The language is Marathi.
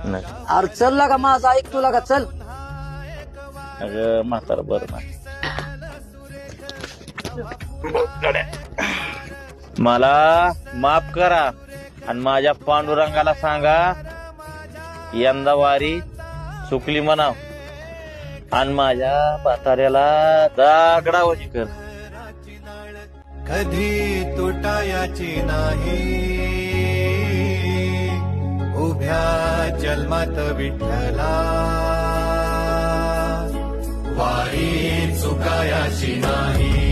नाही. अरे चल का माझा ऐक तुला का चल. अगं म्हातार बर ना. मला माफ करा आणि माझ्या पांडुरंगाला सांगा यंदा वारी चुकली म्हणाव आणि माझ्या म्हाताऱ्याला दागडावजी कर. कधी तुटायाची नाही उभ्या जन्मात विठ्ठला वारी चुकायाची नाही.